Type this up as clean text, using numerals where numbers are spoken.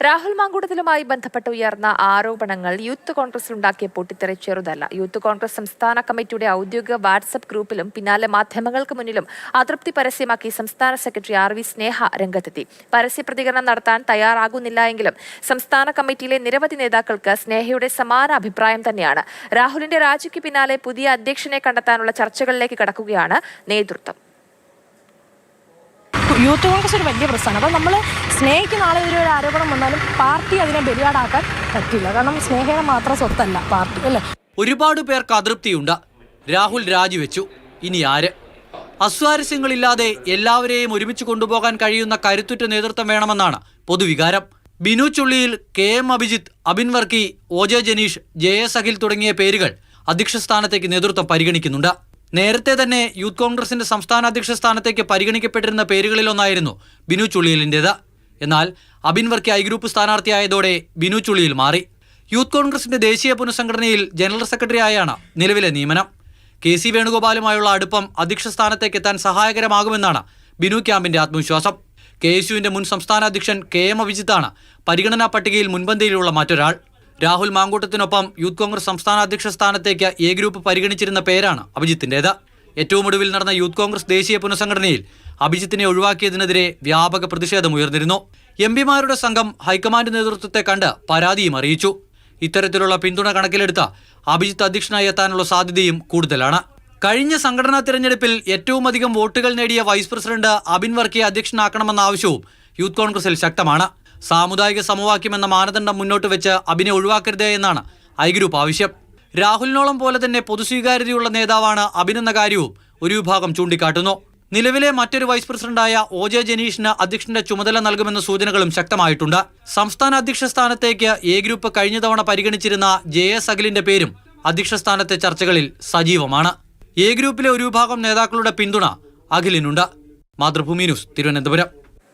രാഹുൽ മാങ്കൂട്ടത്തിലുമായി ബന്ധപ്പെട്ട് ഉയർന്ന ആരോപണങ്ങൾ യൂത്ത് കോൺഗ്രസിലുണ്ടാക്കിയ പൊട്ടിത്തെറി ചെറുതല്ല. യൂത്ത് കോൺഗ്രസ് സംസ്ഥാന കമ്മിറ്റിയുടെ ഔദ്യോഗിക വാട്സ്ആപ്പ് ഗ്രൂപ്പിലും പിന്നാലെ മാധ്യമങ്ങൾക്ക് മുന്നിലും അതൃപ്തി പരസ്യമാക്കി സംസ്ഥാന സെക്രട്ടറി RV സ്നേഹ രംഗത്തെത്തി. പരസ്യ പ്രതികരണം നടത്താൻ തയ്യാറാകുന്നില്ല എങ്കിലും സംസ്ഥാന കമ്മിറ്റിയിലെ നിരവധി നേതാക്കൾക്ക് സ്നേഹയുടെ സമാന അഭിപ്രായം തന്നെയാണ്. രാഹുലിന്റെ രാജിക്ക് പിന്നാലെ പുതിയ അധ്യക്ഷനെ കണ്ടെത്താനുള്ള ചർച്ചകളിലേക്ക് കടക്കുകയാണ് നേതൃത്വം. യൂത്ത് കോൺഗ്രസ് ഒരു വലിയ പ്രശ്നമാണ്. അപ്പോൾ നമ്മൾ സ്നേഹിക്കുന്ന ആളെ ഒരു ആരോപണം വന്നാലും പാർട്ടി അതിനെ ബലിയാടാക്കാൻ പറ്റില്ല. കാരണം സ്നേഹയുടെ മാത്രം സ്വത്തല്ല പാർട്ടി, അല്ലേ? ഒരുപാട് പേർക്ക് അതൃപ്തിയുണ്ട്. രാഹുൽ രാജിവെച്ചു, ഇനി ആര്? അസ്വാരസ്യങ്ങളില്ലാതെ എല്ലാവരെയും ഒരുമിച്ച് കൊണ്ടുപോകാൻ കഴിയുന്ന കരുത്തുറ്റ നേതൃത്വം വേണമെന്നാണ് പൊതുവികാരം. Binu Chulliyil, KM Abhijith, Abin Varkey, OJ Janeesh, JS Akhil തുടങ്ങിയ പേരുകൾ അധ്യക്ഷ സ്ഥാനത്തേക്ക് നേതൃത്വം പരിഗണിക്കുന്നുണ്ട്. നേരത്തെ തന്നെ യൂത്ത് കോൺഗ്രസിന്റെ സംസ്ഥാന അധ്യക്ഷ സ്ഥാനത്തേക്ക് പരിഗണിക്കപ്പെട്ടിരുന്ന പേരുകളിലൊന്നായിരുന്നു ബിനു ചുള്ളിയിലിൻ്റേത്. എന്നാൽ അബിൻ വർക്കി I ഗ്രൂപ്പ് സ്ഥാനാർത്ഥിയായതോടെ ബിനു ചുള്ളിയിൽ മാറി. യൂത്ത് കോൺഗ്രസിന്റെ ദേശീയ പുനഃസംഘടനയിൽ ജനറൽ സെക്രട്ടറി ആയാണ് നിലവിലെ നിയമനം. KC വേണുഗോപാലുമായുള്ള അടുപ്പം അധ്യക്ഷ സ്ഥാനത്തേക്ക് എത്താൻ സഹായകരമാകുമെന്നാണ് ബിനു ക്യാമ്പിന്റെ ആത്മവിശ്വാസം. KSUവിന്റെ മുൻ സംസ്ഥാന അധ്യക്ഷൻ KM അഭിജിത്താണ് പരിഗണനാ പട്ടികയിൽ മുൻപന്തിയിലുള്ള മറ്റൊരാൾ. രാഹുൽ മാങ്കൂട്ടത്തിനൊപ്പം യൂത്ത് കോൺഗ്രസ് സംസ്ഥാന അധ്യക്ഷ സ്ഥാനത്തേക്ക് A ഗ്രൂപ്പ് പരിഗണിച്ചിരുന്ന പേരാണ് അഭിജിത്തിൻ്റേത്. ഏറ്റവും ഒടുവിൽ നടന്ന യൂത്ത് കോൺഗ്രസ് ദേശീയ പുനഃസംഘടനയിൽ അഭിജിത്തിനെ ഒഴിവാക്കിയതിനെതിരെ വ്യാപക പ്രതിഷേധം ഉയർന്നിരുന്നു. MPമാരുടെ സംഘം ഹൈക്കമാൻഡ് നേതൃത്വത്തെ കണ്ട് പരാതിയും അറിയിച്ചു. ഇത്തരത്തിലുള്ള പിന്തുണ കണക്കിലെടുത്ത് അഭിജിത്ത് അധ്യക്ഷനായി എത്താനുള്ള സാധ്യതയും കൂടുതലാണ്. കഴിഞ്ഞ സംഘടനാ തിരഞ്ഞെടുപ്പിൽ ഏറ്റവും അധികം വോട്ടുകൾ നേടിയ വൈസ് പ്രസിഡന്റ് അബിൻ വർക്കിയെ അധ്യക്ഷനാക്കണമെന്ന ആവശ്യവും യൂത്ത് കോൺഗ്രസിൽ ശക്തമാണ്. സാമുദായിക സമവാക്യം എന്ന മാനദണ്ഡം മുന്നോട്ട് വെച്ച് അബിനെ ഒഴിവാക്കരുതേ എന്നാണ് I ഗ്രൂപ്പ് ആവശ്യം. രാഹുലിനോളം പോലെ തന്നെ പൊതുസ്വീകാര്യതയുള്ള നേതാവാണ് അബിൻ എന്ന കാര്യവും ഒരു വിഭാഗം ചൂണ്ടിക്കാട്ടുന്നു. നിലവിലെ മറ്റൊരു വൈസ് പ്രസിഡന്റായ OJ ജനീഷിന് അധ്യക്ഷന്റെ ചുമതല നൽകുമെന്ന സൂചനകളും ശക്തമായിട്ടുണ്ട്. സംസ്ഥാന അധ്യക്ഷ സ്ഥാനത്തേക്ക് A ഗ്രൂപ്പ് കഴിഞ്ഞ തവണ പരിഗണിച്ചിരുന്ന JS അഖിലിന്റെ പേരും അധ്യക്ഷ സ്ഥാനത്തെ ചർച്ചകളിൽ സജീവമാണ്. A ഗ്രൂപ്പിലെ ഒരു വിഭാഗം നേതാക്കളുടെ പിന്തുണ അഖിലിനുണ്ട്. മാതൃഭൂമി ന്യൂസ്, തിരുവനന്തപുരം.